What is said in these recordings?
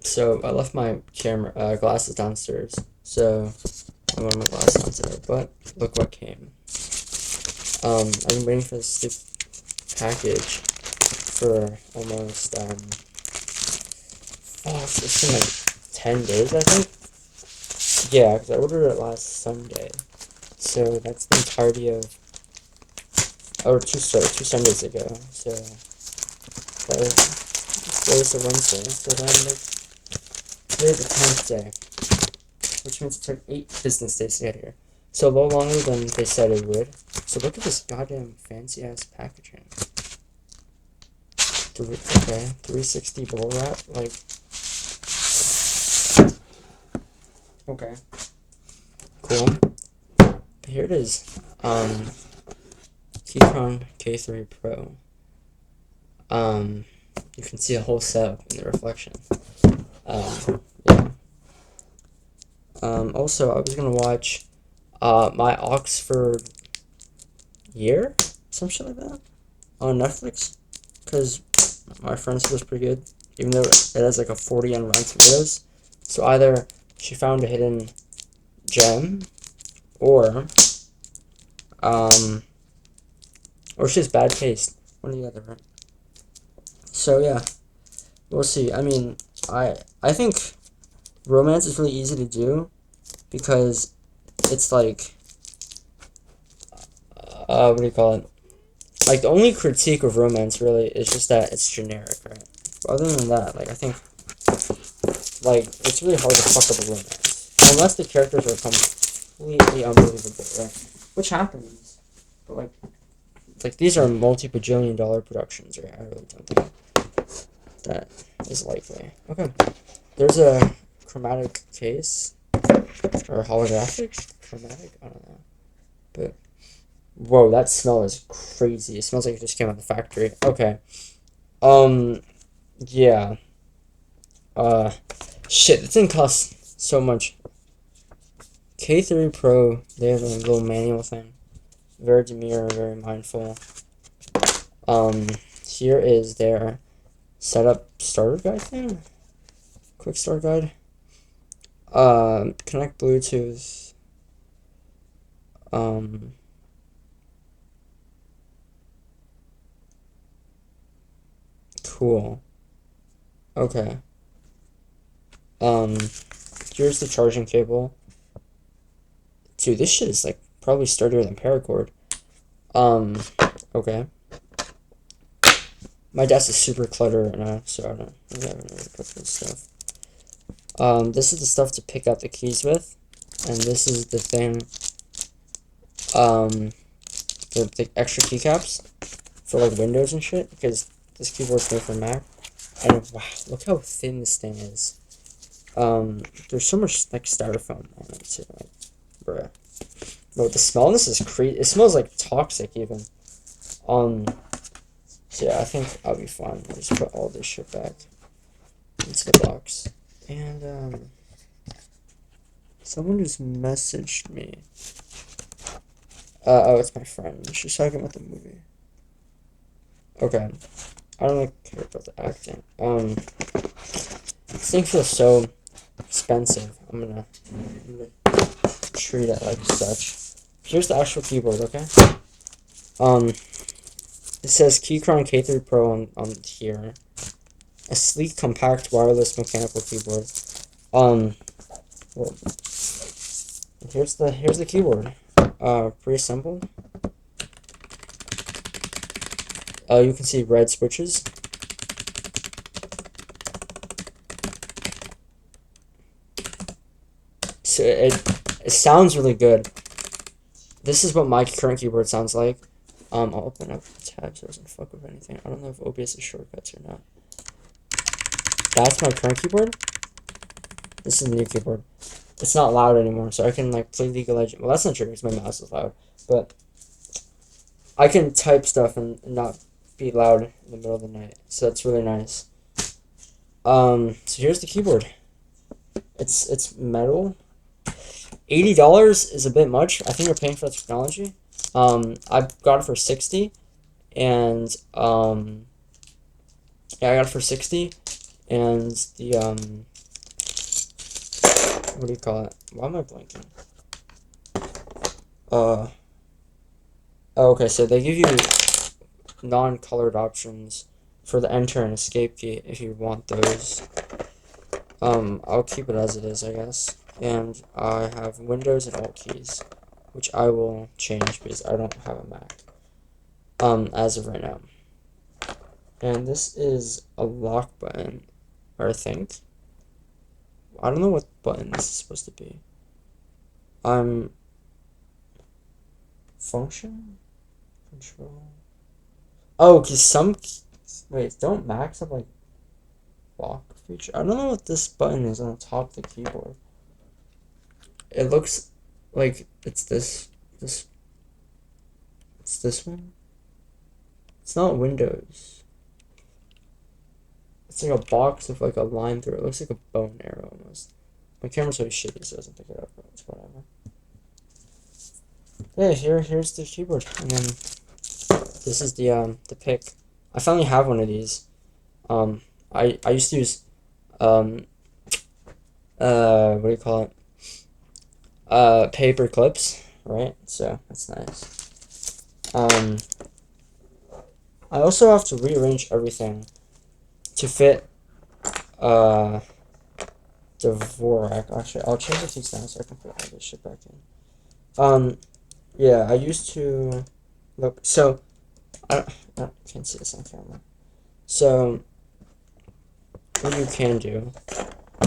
So I left my camera glasses downstairs. So I'm wearing my glasses on today. But look what came. I've been waiting for this stupid package for almost it's been like 10 days, I think. Yeah, because I ordered it last Sunday. So that's the entirety of, or two Sundays ago. So that was, today's a Wednesday. So then today's the 10th day, which means it took 8 business days to get here. So a little longer than they said it would. So look at this goddamn fancy ass packaging. Okay, 360 bubble wrap, like. Okay. Cool. But here it is. Keychron K3 Pro. You can see a whole setup in the reflection. Yeah. Also, I was gonna watch, my Oxford Year, some shit like that, on Netflix, because my friend said it was pretty good, even though it has like a 40 on Rotten Tomatoes. So either she found a hidden gem, or she has bad taste. One or the other, right? So yeah, we'll see. I mean, I think romance is really easy to do, because it's like, what do you call it? Like, the only critique of romance really is just that it's generic, right? But other than that, like, I think, like, it's really hard to fuck up a romance unless the characters are completely unbelievable, right? Which happens, but like these are multi-bajillion-dollar productions, right? I really don't think that is likely. Okay, there's a chromatic case, or holographic chromatic. I don't know, but whoa, that smell is crazy. It smells like it just came out of the factory. Okay, yeah. Shit, this thing costs so much. K3 Pro, they have a little manual thing. Very demure, very mindful. Here is their setup starter guide thing. Quick start guide. Connect Bluetooth. Cool. Okay. Here's the charging cable. Dude, this shit is like probably sturdier than paracord. Okay. My desk is super cluttered right now, so I don't really have anywhere to put this stuff. This is the stuff to pick out the keys with, and this is the thing, the extra keycaps for like Windows and shit, because this keyboard's made for Mac. And wow, look how thin this thing is. There's so much like styrofoam on it too. Like, bruh. Bro, the smell on this is crazy. It smells like toxic even. So yeah, I think I'll be fine. I'll just put all this shit back into the box. And someone just messaged me. Oh, it's my friend. She's talking about the movie. Okay. I don't really care about the acting. This thing feels so expensive. I'm gonna treat it like such. Here's the actual keyboard, okay? It says Keychron K3 Pro on here. A sleek, compact, wireless mechanical keyboard. Well, here's the keyboard. Pre-assembled. You can see red switches. So it sounds really good. This is what my current keyboard sounds like. I'll open up the tab so it doesn't fuck with anything. I don't know if OBS is shortcuts or not. That's my current keyboard. This is the new keyboard. It's not loud anymore, so I can like play League of Legends. Well, that's not true because my mouse is loud, but I can type stuff and not be loud in the middle of the night. So that's really nice. So here's the keyboard. It's metal. $80 is a bit much. I think you're paying for the technology. I got it for 60, and yeah, I got it for 60, and the what do you call it? Why am I blanking? Oh, okay, so they give you non-colored options for the enter and escape key if you want those. I'll keep it as it is, I guess. And I have Windows and Alt keys, which I will change because I don't have a Mac. As of right now. And this is a lock button, I think. I don't know what button this is supposed to be. Function? Control? Oh, because some... Wait, don't Macs have, like, lock feature? I don't know what this button is on the top of the keyboard. It looks like it's this it's this one. It's not Windows. It's like a box with like a line through it. It looks like a bow and arrow almost. My camera's so shitty so it doesn't pick it up, but it's whatever. Yeah, here's the keyboard. And then this is the pick. I finally have one of these. I used to use what do you call it? Paper clips, right? So that's nice. I also have to rearrange everything to fit DVORAK. Actually, I'll change the keys now so I can put all this shit back in. Yeah, I used to look. So I can't see this on camera. So what you can do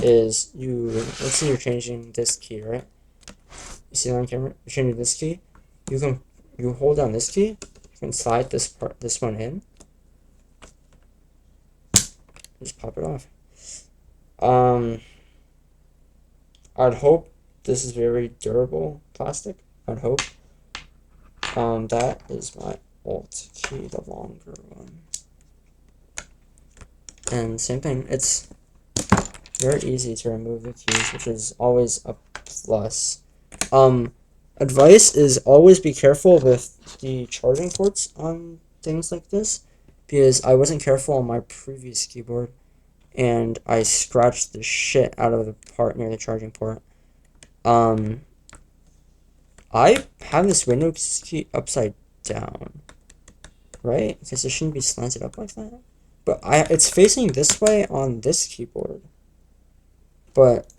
is let's say you're changing this key, right? You see that on camera? You're changing this key. You hold down this key. You can slide this one in. Just pop it off. I'd hope this is very durable plastic. I'd hope. That is my Alt key, the longer one. And same thing, it's very easy to remove the keys, which is always a plus. Advice is always be careful with the charging ports on things like this, because I wasn't careful on my previous keyboard, and I scratched the shit out of the part near the charging port. I have this Windows key upside down, right? Because it shouldn't be slanted up like that. But it's facing this way on this keyboard. But,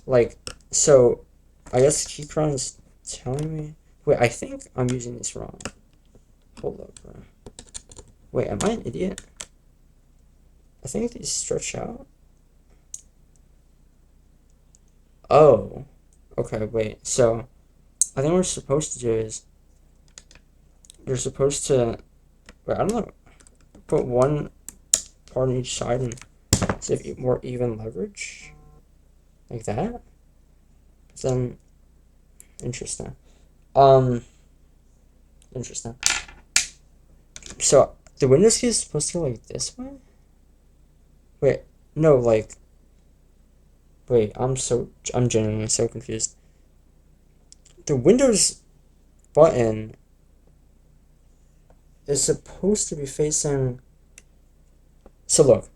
like, so, I guess Keychron is telling me... Wait, I think I'm using this wrong. Hold up, bro. Wait, am I an idiot? I think these stretch out. Oh. Okay, wait. So, I think what we're supposed to do is... You're supposed to... Wait, I don't know. Put one part on each side and see more even leverage. Like that. Then... Interesting. Interesting. So, the Windows key is supposed to go like this way? Wait, no, like... Wait, I'm genuinely so confused. The Windows button is supposed to be facing... So look,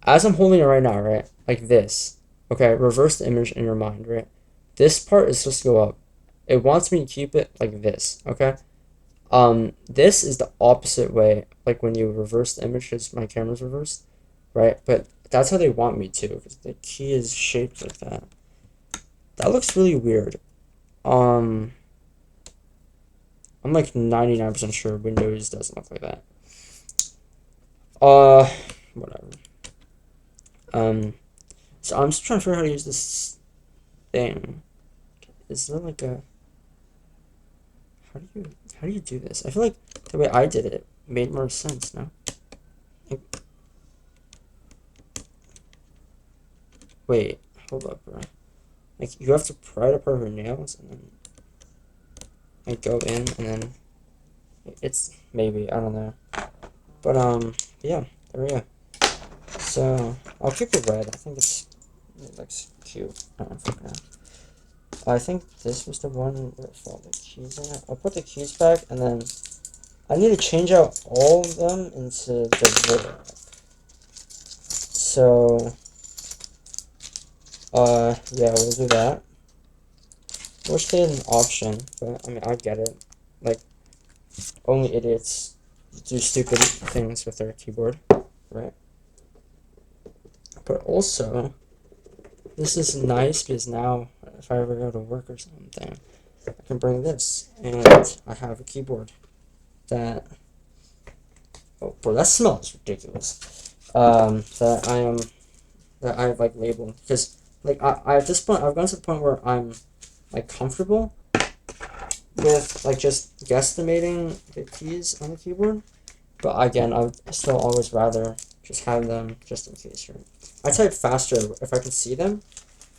as I'm holding it right now, right? Like this. Okay, reverse the image in your mind, right? This part is supposed to go up. It wants me to keep it like this, okay? This is the opposite way, like when you reverse the image, because my camera's reversed, right? But that's how they want me to, because the key is shaped like that. That looks really weird. I'm like 99% sure Windows doesn't look like that. Whatever. So I'm just trying to figure out how to use this thing. Is there like a... How do you do this? I feel like the way I did it made more sense, no? Like, wait, hold up, bro. Like, you have to pry it apart with your nails and then like go in and then it's maybe, I don't know. But yeah, there we go. So I'll keep it red. I think it looks cute. I think this was the one with all the keys in it. I'll put the keys back, and then I need to change out all of them into the DVORAK. So, Yeah, we'll do that. I wish they had an option, but I mean, I get it. Like, only idiots do stupid things with their keyboard, right? But also, this is nice because now, if I ever go to work or something, I can bring this, and I have a keyboard that. Oh, bro, that smells ridiculous. That I've like labeled because like I at this point I've gotten to the point where I'm like comfortable with like just guesstimating the keys on the keyboard, but again I would still always rather just have them just in case. Right? I type faster if I can see them.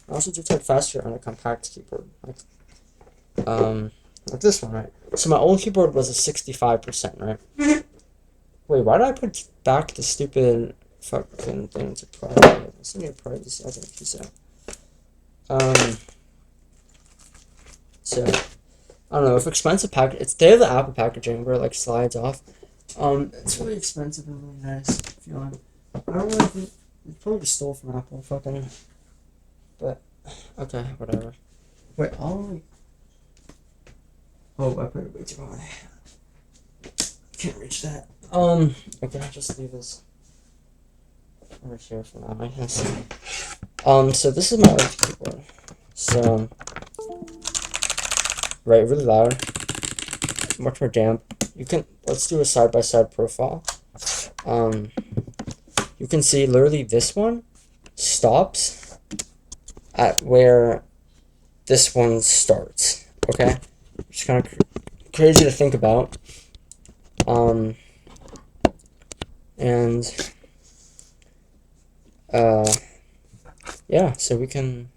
I also do type faster on a compact keyboard, like this one, right? So my old keyboard was a 65%, right? Wait, why did I put back the stupid fucking thing to private? Let's need to privacy. I think piece out. So I don't know if expensive package. They have the Apple packaging where it like slides off. It's really expensive and really nice feeling. I don't know if it probably just stole from Apple, fucking. But okay, whatever. Wait, oh, I put it way too high. Can't reach that. Okay, I'll just leave this over here for now, I guess. So this is my other keyboard. So, right, really loud, much more damp. Let's do a side-by-side profile. You can see literally this one stops at where this one starts, okay? It's kind of crazy to think about. Yeah, so we can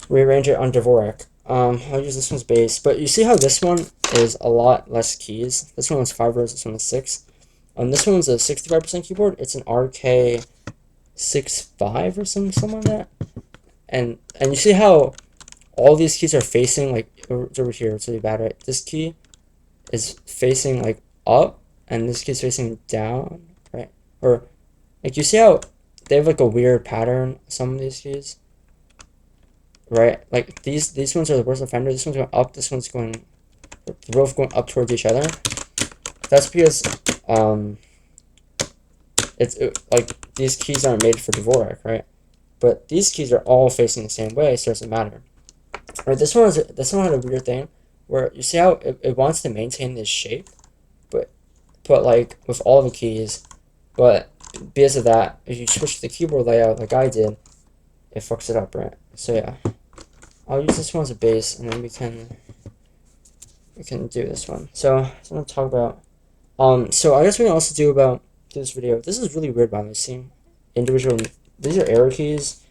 rearrange it on DVORAK. I'll use this one's base, but you see how this one is a lot less keys? This one has 5 rows, this one has 6. This one's a 65% keyboard. It's an RK65 or something like that. And you see how all these keys are facing, like, it's over here, it's really bad, right? This key is facing, like, up, and this key is facing down, right? Or, like, you see how they have, like, a weird pattern, some of these keys? Right? Like, these ones are the worst offender. This one's going up, this one's going... They're both going up towards each other. That's because, like, these keys aren't made for DVORAK, right? But these keys are all facing the same way, so it doesn't matter. Right, this one had a weird thing where you see how it wants to maintain this shape, but like with all the keys, but because of that, if you switch the keyboard layout like I did, it fucks it up, right? So yeah, I'll use this one as a base, and then we can do this one. So I'm gonna talk about so I guess we can also do this video. This is really weird by me seeing individual. These are arrow keys.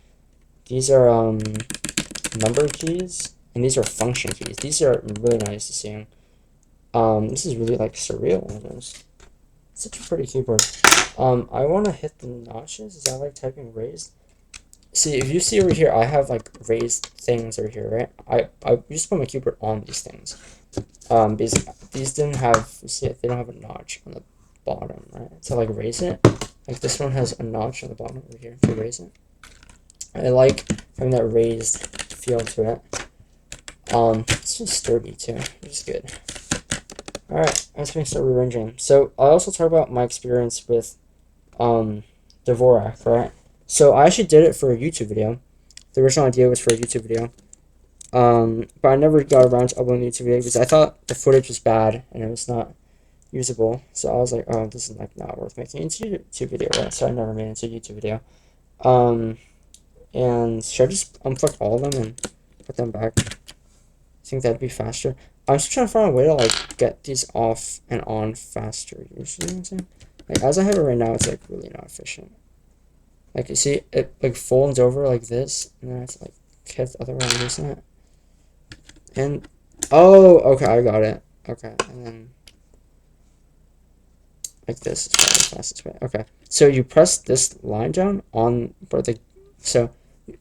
These are number keys, and these are function keys. These are really nice to see. This is really like surreal almost. Such a pretty keyboard. I want to hit the notches. Is that like typing raised? See, if you see over here, I have like raised things over here, right? I used to put my keyboard on these things. Because these didn't have, you see, they don't have a notch on the bottom, right? So like raise it. Like this one has a notch on the bottom over here to raise it. I like having that raised feel to it. It's just sturdy too, which is good. Alright, let's start rearranging. So I also talk about my experience with DVORAK, right? So I actually did it for a YouTube video. The original idea was for a YouTube video. But I never got around to uploading the YouTube video because I thought the footage was bad and it was not usable. So I was like, oh, this is like not worth making into a YouTube video, right? So I never made it into a YouTube video. And should I just unplug all of them and put them back? I think that'd be faster. I'm just trying to find a way to like get these off and on faster. Usually, you know what I'm saying? Like as I have it right now, it's like really not efficient. Like you see, it like folds over like this, and then it's like hit the other one and this and that. And oh, okay, I got it. Okay, and then like this is probably the fastest way. Okay, so you press this line down on, but the so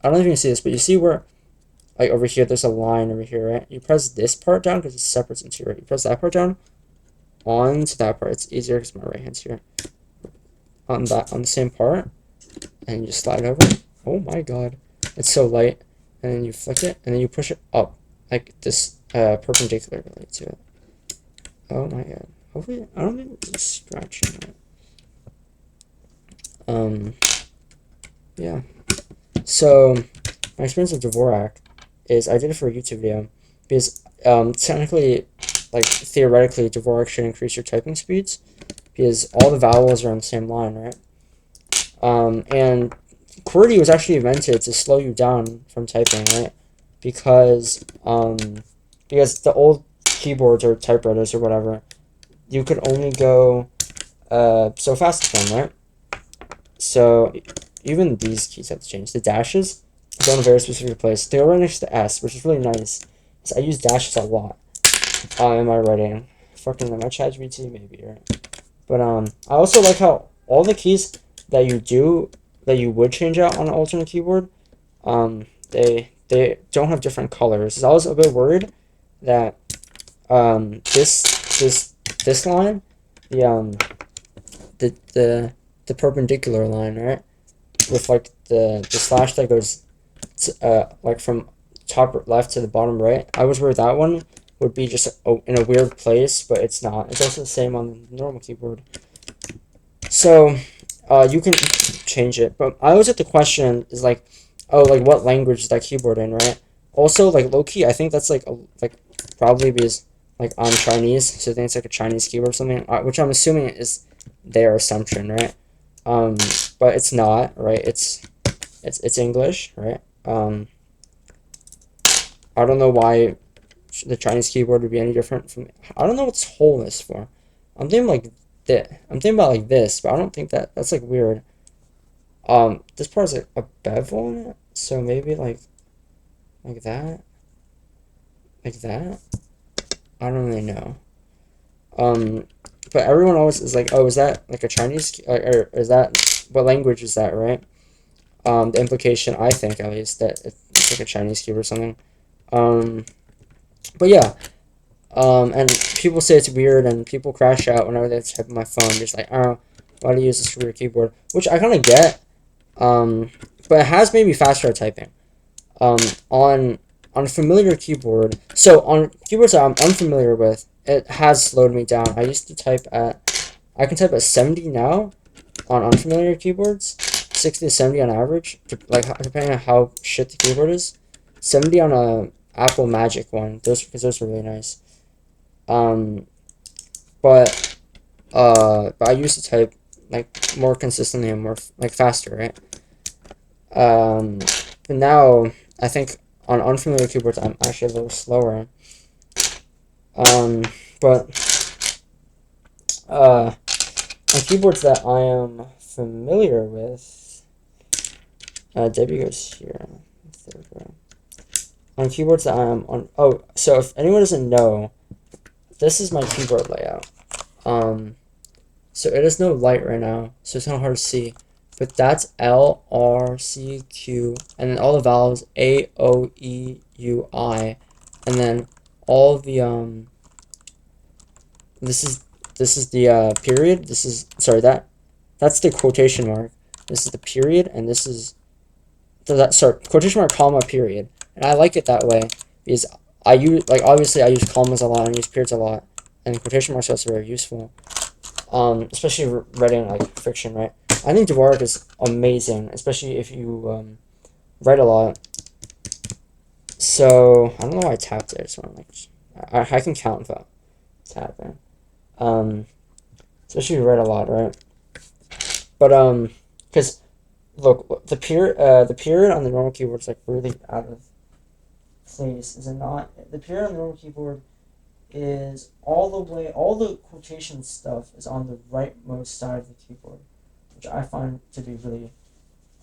I don't know if you can see this, but you see where like over here there's a line over here, right? You press this part down because it's separate into your right. You press that part down onto that part. It's easier because my right hand's here. On the same part, and you just slide over. Oh my god. It's so light, and then you flick it, and then you push it up like this, perpendicularly to it. Oh my god! Hopefully, I don't think it's scratching it. Yeah. So my experience with DVORAK is I did it for a YouTube video because technically, like theoretically, DVORAK should increase your typing speeds because all the vowels are on the same line, right? And QWERTY was actually invented to slow you down from typing, right? Because the old keyboards or typewriters or whatever, you could only go so fast with them, right? So even these keys have to change. The dashes go in a very specific place. They go right next to S, which is really nice. So I use dashes a lot in my writing. Fucking my ChatGPT maybe, right? But I also like how all the keys that you would change out on an alternate keyboard, they don't have different colors. I was a bit worried that this line, the the perpendicular line, right, with like the slash that goes like from top left to the bottom right. I was worried that one would be just in a weird place, but it's not. It's also the same on the normal keyboard. So you can change it, but I always have the question is like, oh, like what language is that keyboard in, right? Also, like low key, I think that's like probably because like I'm Chinese, so I think it's like a Chinese keyboard or something, which I'm assuming is their assumption, right? But it's not, right? It's English, right? I don't know why the Chinese keyboard would be any different from. I don't know what this hole is for. I'm thinking like this. I'm thinking about like this, but I don't think that's like weird. This part is like a bevel in it, so maybe like that, like that. I don't really know. But everyone always is like, oh, is that like a Chinese, or is that what language is that, right? The implication, I think at least, that it's like a Chinese keyboard or something. But yeah. And people say it's weird, and people crash out whenever they type on my phone. Just like, oh, why do you use this for your keyboard? Which I kind of get. But it has made me faster at typing. Um, on a familiar keyboard. So on keyboards that I'm unfamiliar with, it has slowed me down. I can type at 70 now on unfamiliar keyboards, 60 to 70 on average, depending on how shit the keyboard is. 70 on a Apple Magic one. Because those are really nice. Um, but I used to type like more consistently and more like faster, right? But now I think on unfamiliar keyboards I'm actually a little slower. Um, but on keyboards that I am familiar with, Debbie goes here. On keyboards that I am on. Oh, so if anyone doesn't know, this is my keyboard layout. So it has no light right now, so it's kind of hard to see. But that's L, R, C, Q, and then all the vowels A, O, E, U, I, and then all the This is the period. That's the quotation mark. This is the period, and this is quotation mark, comma, period. And I like it that way because I use, like, obviously I use commas a lot and use periods a lot, and quotation marks are also very useful. Especially writing like fiction, right? I think DVORAK is amazing, especially if you write a lot. So I don't know why I tapped there. So I'm like, I can count without tapping. Especially if you write a lot, right? But because look, the period on the normal keyboard is like really out of place, is it not? The period on the normal keyboard is all the quotation stuff is on the rightmost side of the keyboard, which I find to be really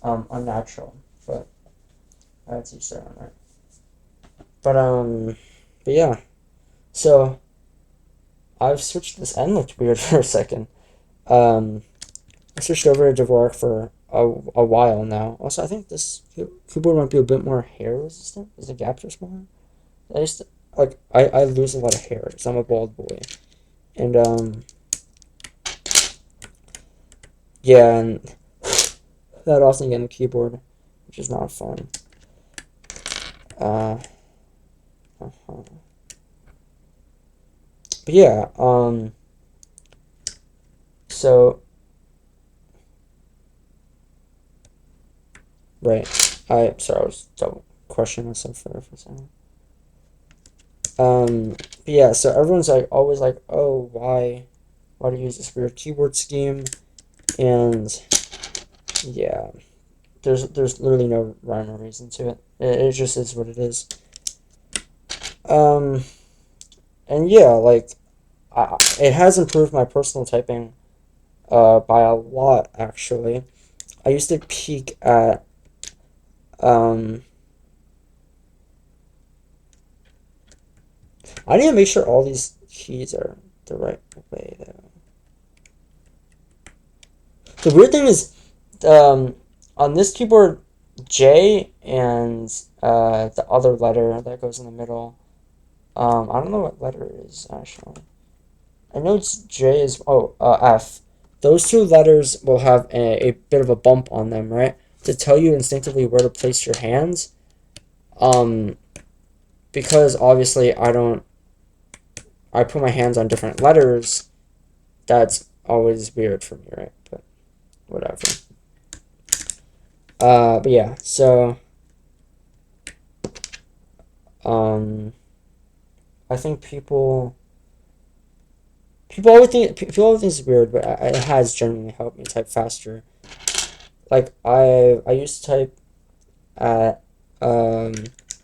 unnatural. But that's each their own, right? But yeah. So I've switched this and looked weird for a second. I switched over to DVORAK for a while now. Also, I think this keyboard might be a bit more hair resistant. Is the gaps are smaller? I used to, I lose a lot of hair because I'm a bald boy, and yeah, and that often get on the keyboard, which is not fun. Uh, but yeah, so, right. Sorry, I was double questioning myself for a second. But yeah, so everyone's like, always like, oh, why do you use this weird keyboard scheme? And yeah, there's literally no rhyme or reason to it. It just is what it is. Um, and yeah, like, it has improved my personal typing by a lot, actually. I used to peak at um I need to make sure all these keys are the right way though. The weird thing is, on this keyboard, J and the other letter that goes in the middle. I don't know what letter it is actually. I know it's J is F. Those two letters will have a bit of a bump on them, right? To tell you instinctively where to place your hands. Um, because obviously I put my hands on different letters. That's always weird for me, right? But whatever. But yeah, so um, I think people always think it's weird, but it has genuinely helped me type faster. Like I used to type at um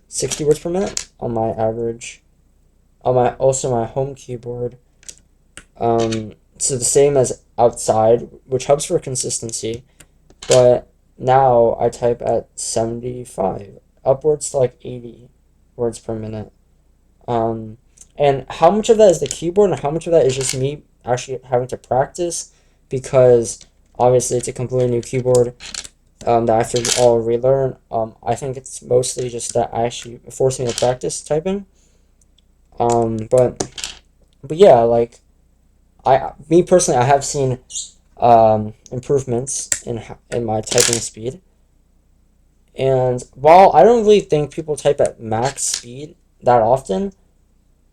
60 words per minute on my average on my home keyboard. So the same as outside, which helps for consistency. But now I type at 75, upwards to like 80 words per minute. Um, and how much of that is the keyboard and how much of that is just me actually having to practice because obviously it's a completely new keyboard that I have to all relearn. I think it's mostly just that I actually forced me to practice typing. But yeah, like me personally, I have seen improvements in my typing speed. And while I don't really think people type at max speed that often,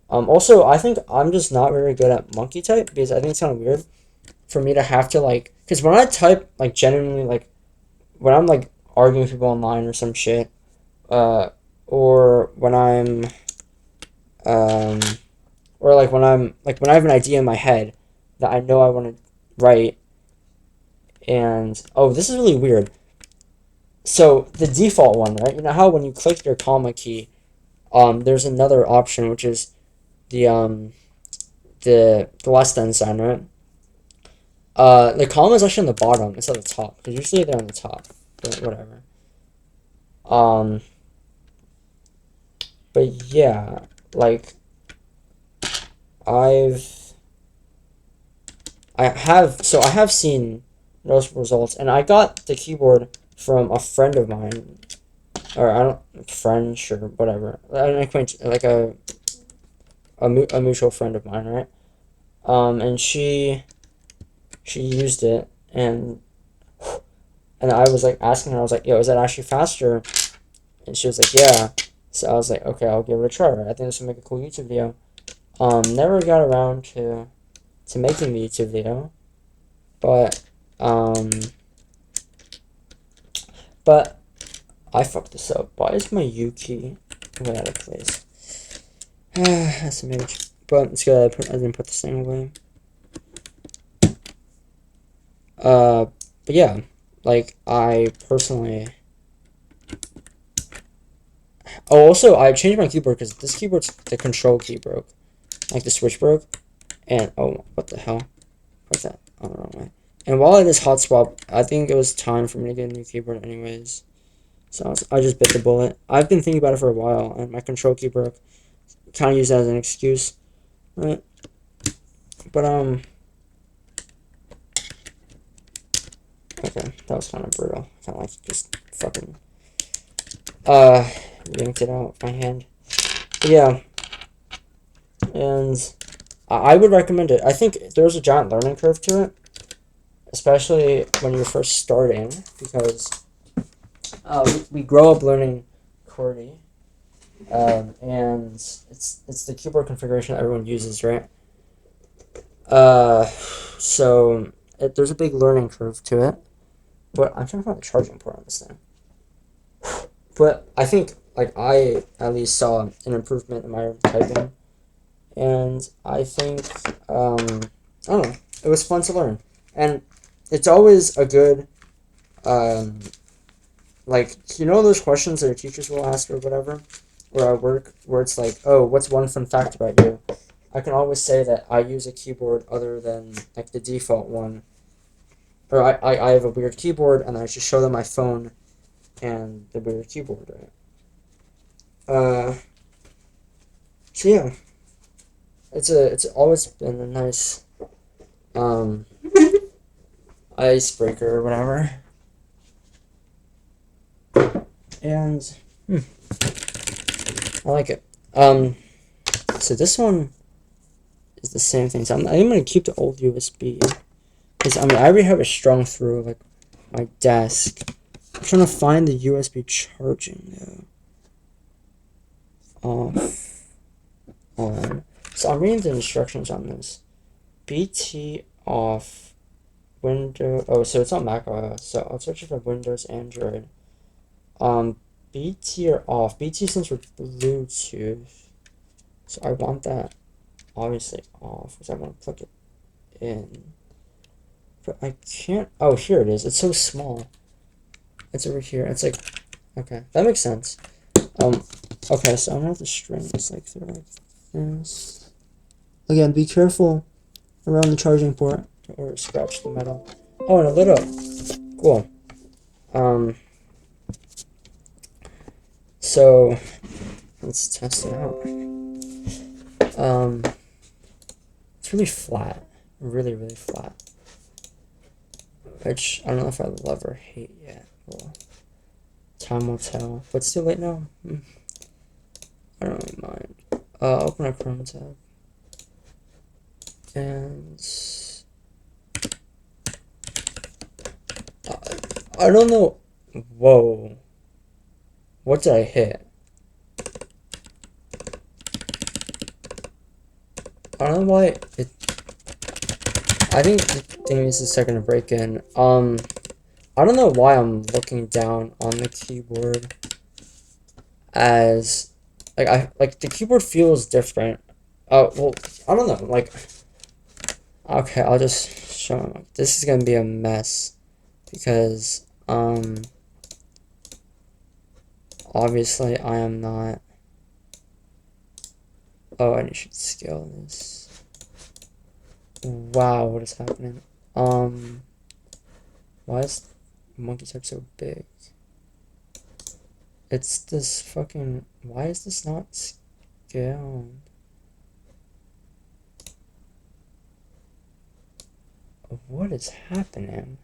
also I think I'm just not very good at monkey type because I think it's kind of weird for me to have to like, because when I type like genuinely like when I'm like arguing with people online or some shit, uh, or when I'm um, or like when I have an idea in my head that I know I want to write, and oh, this is really weird. So the default one, right? You know how when you click your comma key, there's another option which is the the less than sign, right? The comma is actually on the bottom instead of the top because usually they're on the top. But whatever. Um, but yeah, like I've I have seen noticeable results, and I got the keyboard from a friend of mine, or I don't friend sure whatever, an acquaintance like a mutual friend of mine, right? And she used it, and I was like asking her, I was like, yo, is that actually faster? And she was like, yeah. So I was like, okay, I'll give it a try. Right? I think this would make a cool YouTube video. Never got around to making the YouTube video, but um, but I fucked this up. Why is my U key way out of place? That's a mage. But it's good I didn't put this thing away. But yeah, like I personally. Oh, also I changed my keyboard because this keyboard's the control key broke, like the switch broke, and oh, what the hell? What's that? Oh, the wrong way. And while I did this hot swap, I think it was time for me to get a new keyboard anyways. So I just bit the bullet. I've been thinking about it for a while, and my control key broke. Kind of use that as an excuse, right? But okay, that was kind of brutal. Kind of like just fucking yanked it out of my hand. But yeah, and I would recommend it. I think there's a giant learning curve to it, especially when you're first starting, because we grow up learning QWERTY, and it's the keyboard configuration that everyone uses, right? Uh, so there's a big learning curve to it, but I'm trying to find the charging port on this thing. But I think like I at least saw an improvement in my typing, and I think I don't know, it was fun to learn, and it's always a good um, like those questions that your teachers will ask or whatever, or at work where it's like, oh, what's one fun fact about you? I can always say that I use a keyboard other than like the default one, or I have a weird keyboard and I just show them my phone and the weird keyboard, right? So yeah, it's always been a nice um icebreaker or whatever, and I like it. So this one is the same thing. So I'm gonna keep the old USB because I already have it strung through like my desk. I'm trying to find the USB charging though. Off on. So I'm reading the instructions on this. BT off. Windows. Oh, so it's on Mac OS. So I'll search for Windows, Android. Um, BT or off. BT stands for Bluetooth. So I want that obviously off because I want to plug it in. But I can't. Oh, here it is. It's so small. It's over here. It's like, okay, that makes sense. Um, okay, so I'm gonna have to string this like through like this. Again, be careful around the charging port or scratch the metal. Oh, and it lit up. Cool. Um, so let's test it out. It's really flat, really, really flat. Which I don't know if I love or hate yet. Well, time will tell. But it's too late now. I don't really mind. Open a Chrome tab. And I don't know. Whoa. What did I hit? I don't know why it. I think the thing needs a second to break in. I don't know why I'm looking down on the keyboard as like the keyboard feels different. Well, I don't know. Like, okay, I'll just show him. Like, this is gonna be a mess because obviously I am not. Oh, I should scale this. Wow, what is happening? Why is monkey type so big? It's this fucking. Why is this not scaled? What is happening?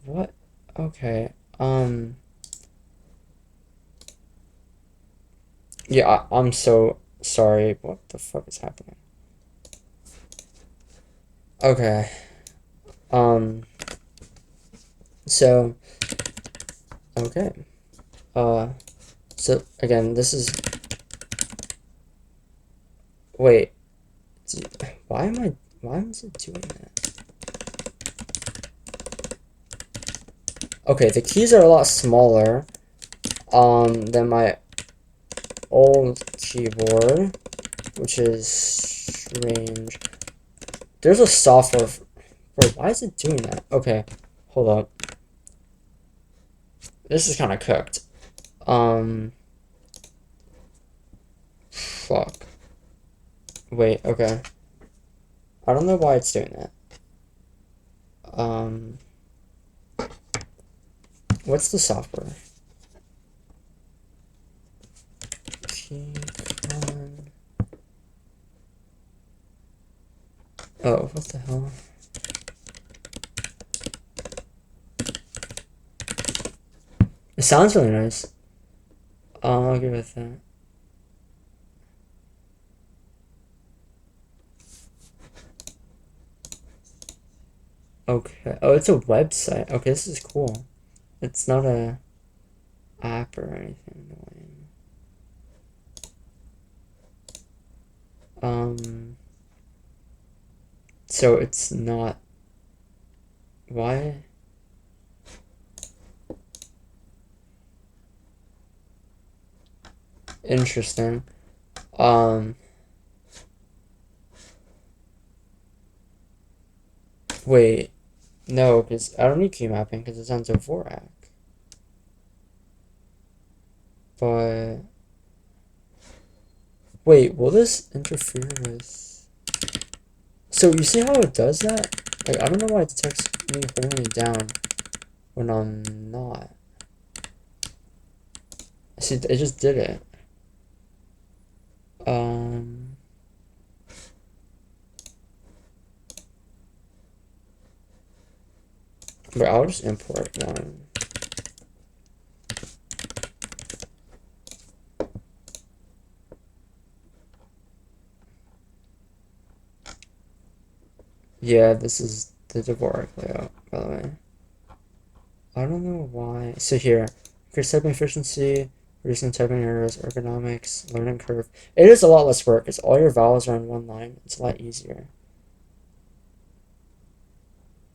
What? Okay. Yeah, I'm so sorry. What the fuck is happening? Okay. Um. So. Okay. So again, this is. Wait. Why am I? Why is it doing that? Okay, the keys are a lot smaller. Than my old keyboard, which is strange. There's a software. Bro, why is it doing that? Okay, hold up. This is kind of cooked. Fuck. Wait, okay. I don't know why it's doing that. What's the software? Keycon. Oh, what the hell? It sounds really nice. I'll give it that. Okay. Oh, it's a website. Okay, this is cool. It's not a app or anything annoying. So it's not. Why? Interesting. Wait. No, because I don't need key mapping because it's on DVORAK. But wait, will this interfere with? So you see how it does that? Like I don't know why it detects me holding it down when I'm not. See, it just did it. But I'll just import one. Yeah, this is the DVORAK layout, by the way. I don't know why. So here, increase typing efficiency, reducing typing errors, ergonomics, learning curve. It is a lot less work because all your vowels are in one line. It's a lot easier.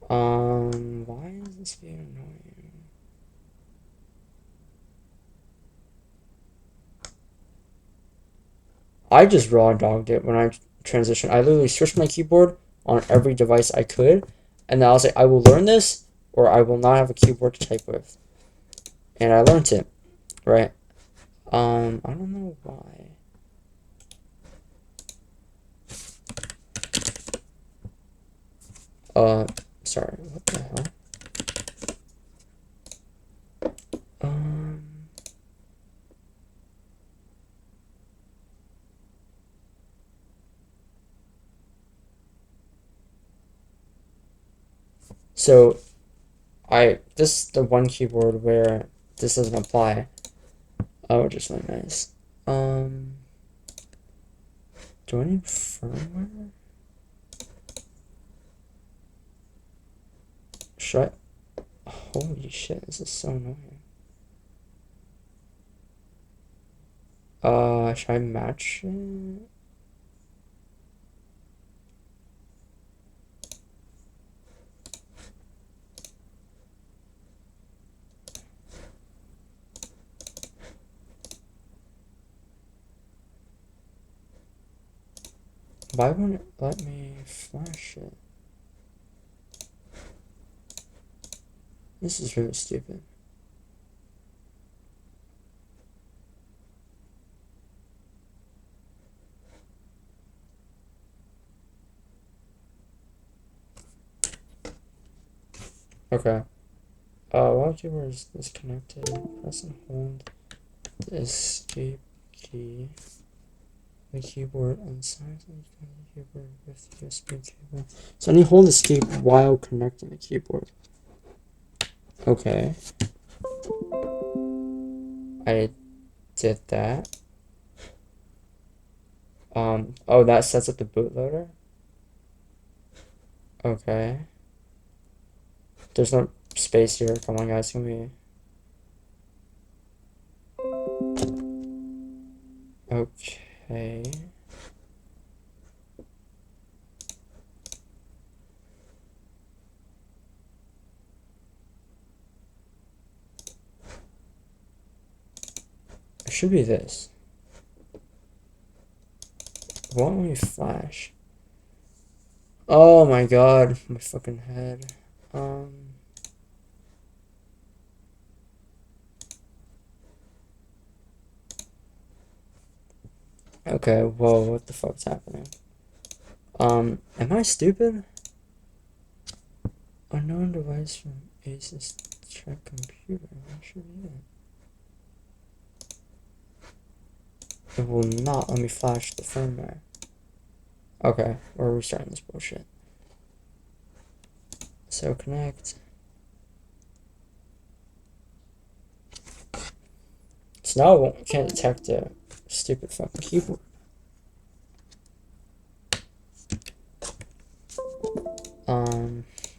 Why is this being annoying? I just raw dogged it when I transitioned. I literally switched my keyboard on every device I could, and then I was like, I will learn this, or I will not have a keyboard to type with. And I learned it, right? I don't know why. Sorry, what the hell? So this is the one keyboard where this doesn't apply. Oh, which is really nice. Do I need firmware? Should I? Holy shit, this is so annoying. Should I match it? Why won't it let me flash it? This is really stupid. Okay. While keyboard is disconnected, press and hold the escape key. The keyboard and size of the keyboard with the USB cable. So I need to hold escape while connecting the keyboard. Okay. I did that. Oh, that sets up the bootloader? Okay. There's no space here. Come on, guys. Can we... Okay. It should be this. Why don't we flash? Oh my god, my fucking head. Okay, whoa, what the fuck's happening? Am I stupid? Unknown device from Asus check computer. What should be it? It will not let me flash the firmware. Okay, we're restarting this bullshit. So connect. So now it can't detect the stupid fucking keyboard.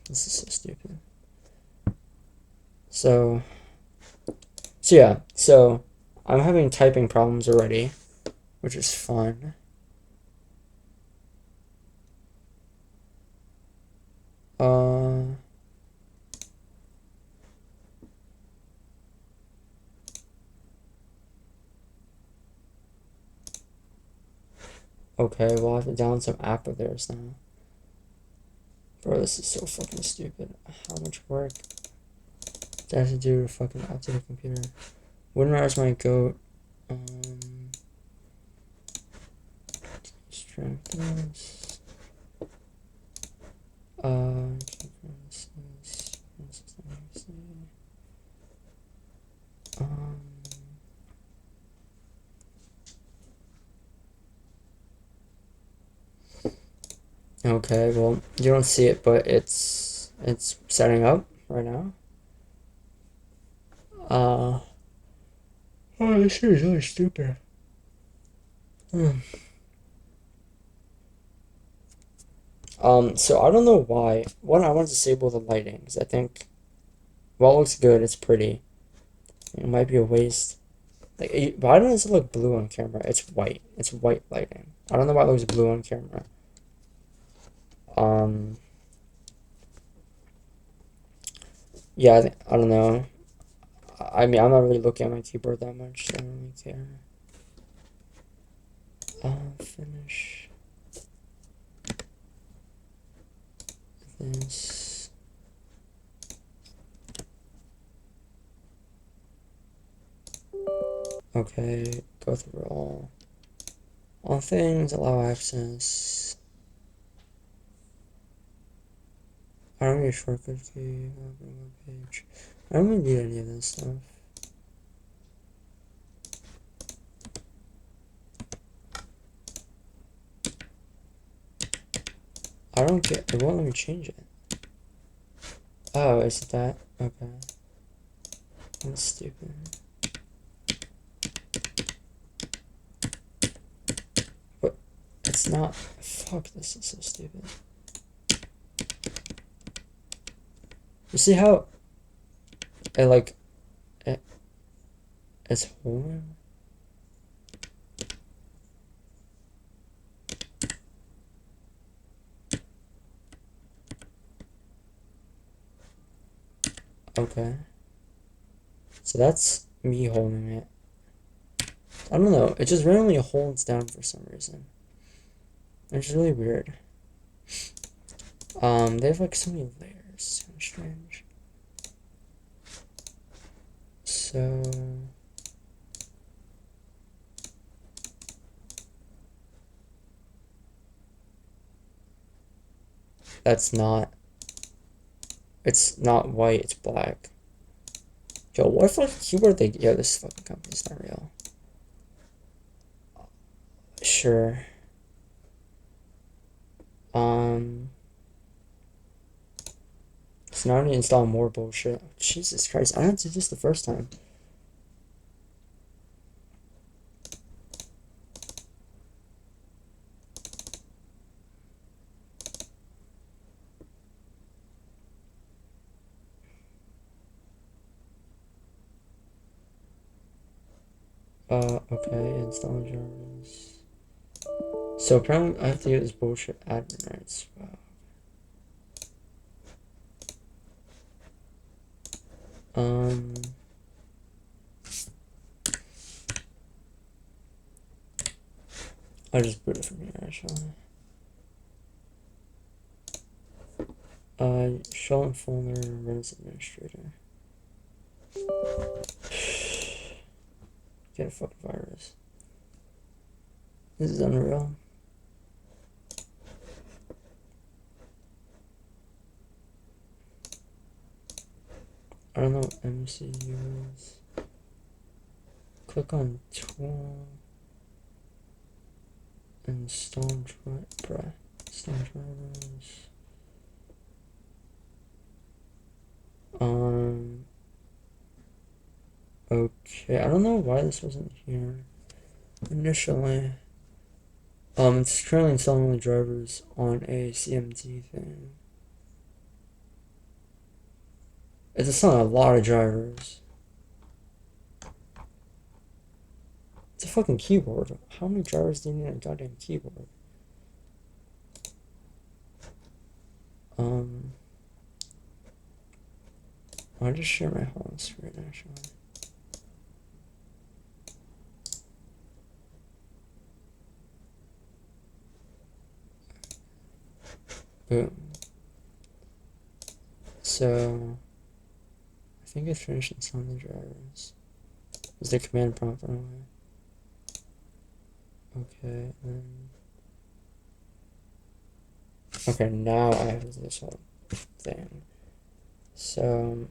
This is so stupid. So So yeah, so I'm having typing problems already, which is fun. Okay, well I have to download some app of theirs now. Bro, this is so fucking stupid. How much work do I have to do to fucking update a computer? Winrar is my goat. Strength is, okay, well, you don't see it, but it's setting up right now. Oh, this shit is really stupid. So I don't know why. One, I want to disable the lighting because I think, well, it looks good. It's pretty. It might be a waste. Like, why does it look blue on camera? It's white. It's white lighting. I don't know why it looks blue on camera. Yeah, I don't know. I mean, I'm not really looking at my keyboard that much, so I don't really care. Finish this. Okay, go through all things, allow access. I don't need a shortcut key, open web page. I don't really need any of this stuff. I don't get, it won't let me change it. Oh, is it that? Okay. That's stupid. But it's not, fuck, this is so stupid. You see how it like, it's holding? Okay. So that's me holding it. I don't know. It just randomly holds down for some reason. It's really weird. They have like so many layers. It's kind of strange. So that's not. It's not white. It's black. Yo, what if like keyboard they? Yo, this fucking company's not real. Sure. So now I need to install more bullshit. Jesus Christ! I had to do this the first time. Okay, install drivers. So apparently I have to get this bullshit admin rights. Wow. I just boot it from here actually. Shell and folder, run as administrator. Get a fucking virus. This is unreal. I don't know what MCU is. Click on tool. Install drivers. Okay, I don't know why this wasn't here initially. It's currently installing the drivers on a CMD thing. It's installing a lot of drivers. It's a fucking keyboard. How many drivers do you need on a goddamn keyboard? I'll just share my home screen actually. Boom. So I think I finished installing the drivers. Is the command prompt anyway? Okay, okay, now I have to do this whole thing. So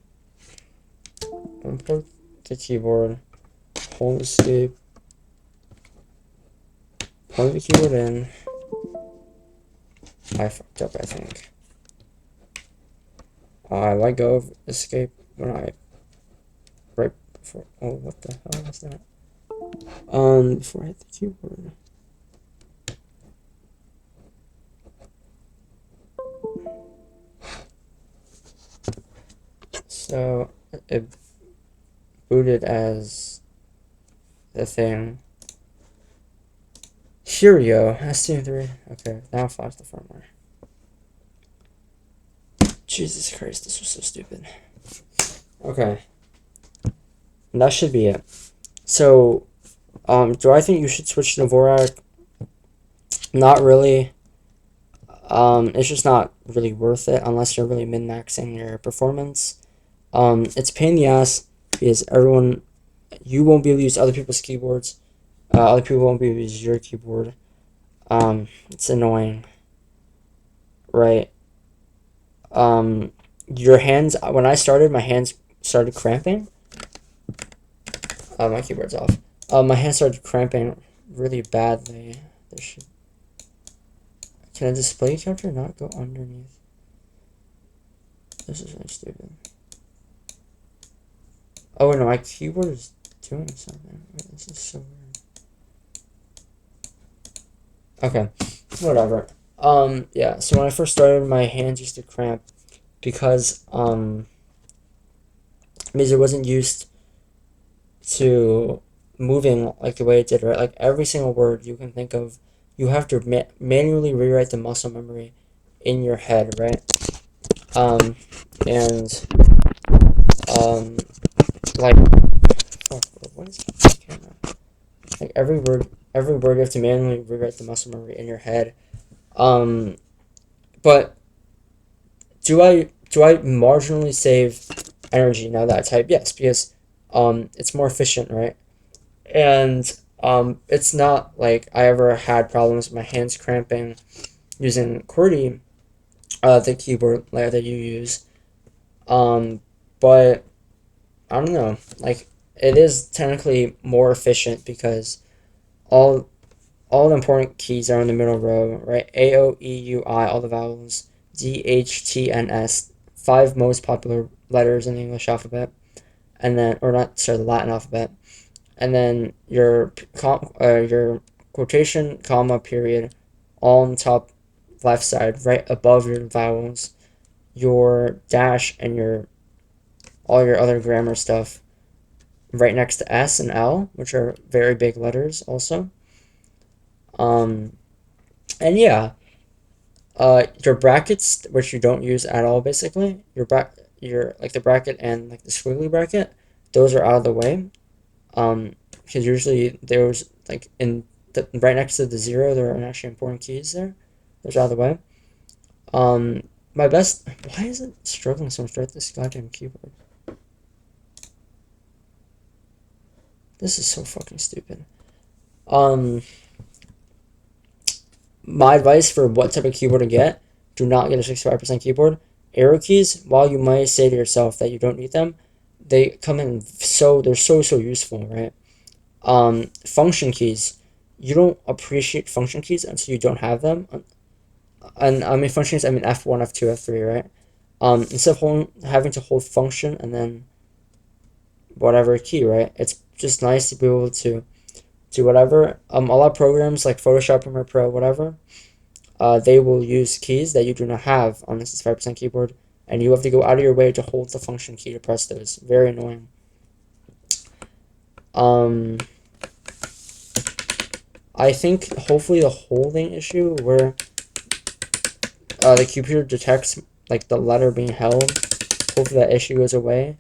import the keyboard, hold escape, plug the keyboard in. I fucked up, I think. I let go of escape when I right before. Oh, what the hell was that? Before I hit the keyboard. So it booted as the thing. Here we go. STM3. Okay, now flash the firmware. Jesus Christ, this was so stupid. Okay. And that should be it. So, do I think you should switch to DVORAK? Not really. It's just not really worth it unless you're really min-maxing your performance. It's a pain in the ass because you won't be able to use other people's keyboards. Other people won't be able to use your keyboard. It's annoying. Right. Your hands, when I started, my hands started cramping. My keyboard's off. My hands started cramping really badly. Can a display capture not go underneath? This is really stupid. Oh no, my keyboard is doing something. Wait, this is so weird. Okay, whatever. Yeah, so when I first started, my hands used to cramp because it wasn't used to moving like the way it did, right? Like every single word you can think of, you have to manually rewrite the muscle memory in your head, right? Like, fuck, what is the camera? Like every word you have to manually rewrite the muscle memory in your head. But do I marginally save energy now that I type? Yes, because it's more efficient, right? And it's not like I ever had problems with my hands cramping using QWERTY, the keyboard layer that you use. But I don't know, like it is technically more efficient because all the important keys are in the middle row, right? A, O, E, U, I, all the vowels. D, H, T, N, S, 5 most popular letters in the English alphabet, and then, or not, sorry, the Latin alphabet, and then your quotation, comma, period, all on the top left side, right above your vowels, your dash, and all your other grammar stuff, right next to S and L, which are very big letters, also. And yeah, your brackets, which you don't use at all, basically, your like the bracket and like the squiggly bracket, those are out of the way. Because usually there's like right next to the 0, there are actually important keys there. Those are out of the way. My best. Why is it struggling so much to write this goddamn keyboard? This is so fucking stupid. My advice for what type of keyboard to get: do not get a 65% keyboard. Arrow keys, while you might say to yourself that you don't need them, they come in they're so useful, right? Function keys, you don't appreciate function keys until you don't have them. And I mean function keys, I mean F1, F2, F3, right? Instead of having to hold function and then whatever key, right? It's just nice to be able to do whatever. A lot of programs like Photoshop, Premiere Pro, whatever, they will use keys that you do not have on this 5% keyboard, and you have to go out of your way to hold the function key to press those. Very annoying. I think hopefully the holding issue where the computer detects like the letter being held, hopefully that issue goes away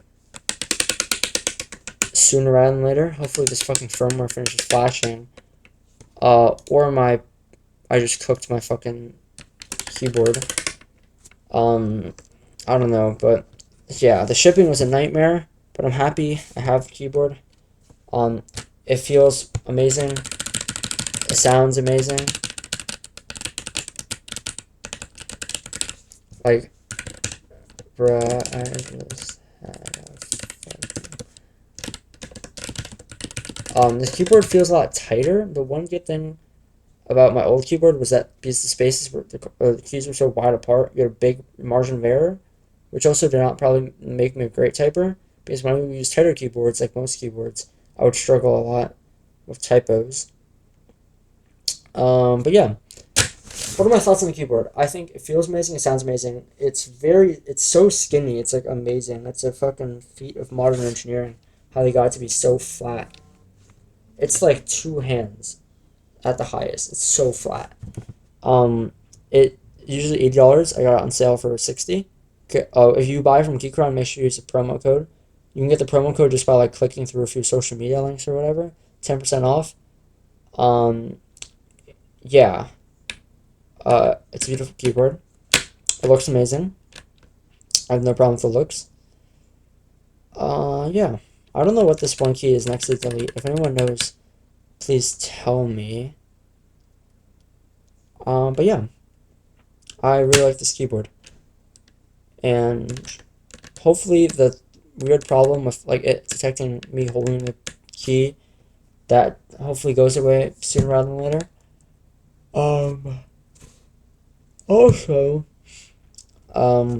sooner rather than later. Hopefully this fucking firmware finishes flashing. Or I just cooked my fucking keyboard. I don't know, but yeah, the shipping was a nightmare, but I'm happy I have the keyboard. It feels amazing. It sounds amazing. Like, bruh, I just this keyboard feels a lot tighter. The one good thing about my old keyboard was that because the spaces were the keys were so wide apart, you had a big margin of error, which also did not probably make me a great typer. Because when we use tighter keyboards, like most keyboards, I would struggle a lot with typos. But yeah, what are my thoughts on the keyboard? I think it feels amazing. It sounds amazing. It's so skinny. It's like amazing. It's a fucking feat of modern engineering. How they got it to be so flat. It's like two hands at the highest. It's so flat. It usually $80. I got it on sale for 60. Okay. Oh, if you buy from Geekron, make sure you use the promo code. You can get the promo code just by like clicking through a few social media links or whatever. 10% off. Um, yeah. It's a beautiful keyboard. It looks amazing. I have no problem with the looks. Yeah. I don't know what this one key is next to delete. If anyone knows, please tell me. But yeah. I really like this keyboard. And hopefully the weird problem with like it detecting me holding the key, that hopefully goes away sooner rather than later. Also, um,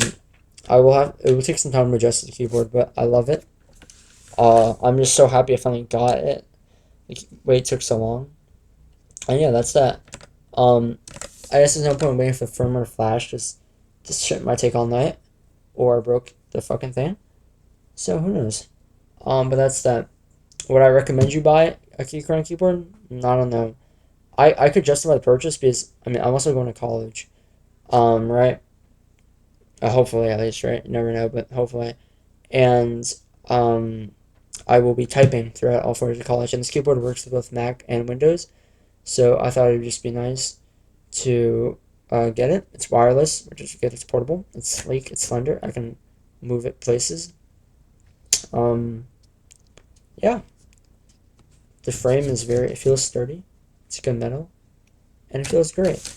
it will take some time to adjust the keyboard, but I love it. I'm just so happy I finally got it. The wait took so long. And yeah, that's that. I guess there's no point in waiting for the firmware to flash. Just this shit might take all night, or I broke the fucking thing. So who knows? But that's that. Would I recommend you buy a keycurrent keyboard? I don't know. I could justify the purchase because I mean I'm also going to college. Right? Hopefully at least, right? You never know, but hopefully. And um I will be typing throughout all 4 years of college, and this keyboard works with both Mac and Windows. So I thought it would just be nice to get it. It's wireless, which is good. It's portable. It's sleek. It's slender. I can move it places. Um, yeah. The frame is it feels sturdy. It's good metal, and it feels great.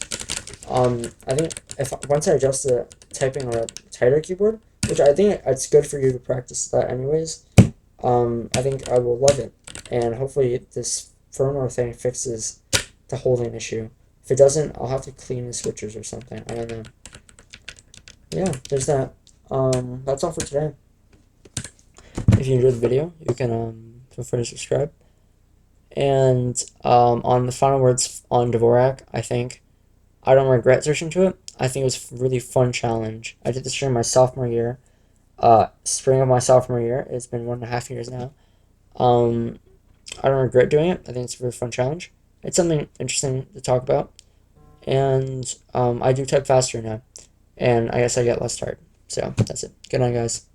I think if once I adjust the typing on a tighter keyboard, which I think it's good for you to practice that anyways. I think I will love it, and hopefully this firmware thing fixes the holding issue. If it doesn't, I'll have to clean the switches or something. I don't know. Yeah, there's that. That's all for today. If you enjoyed the video, you can feel free to subscribe. And on the final words on DVORAK, I think I don't regret switching to it. I think it was a really fun challenge. I did this during my sophomore year. Spring of my sophomore year. It's been 1.5 years now. I don't regret doing it. I think it's a really fun challenge. It's something interesting to talk about. And I do type faster now. And I guess I get less tired. So that's it. Good night, guys.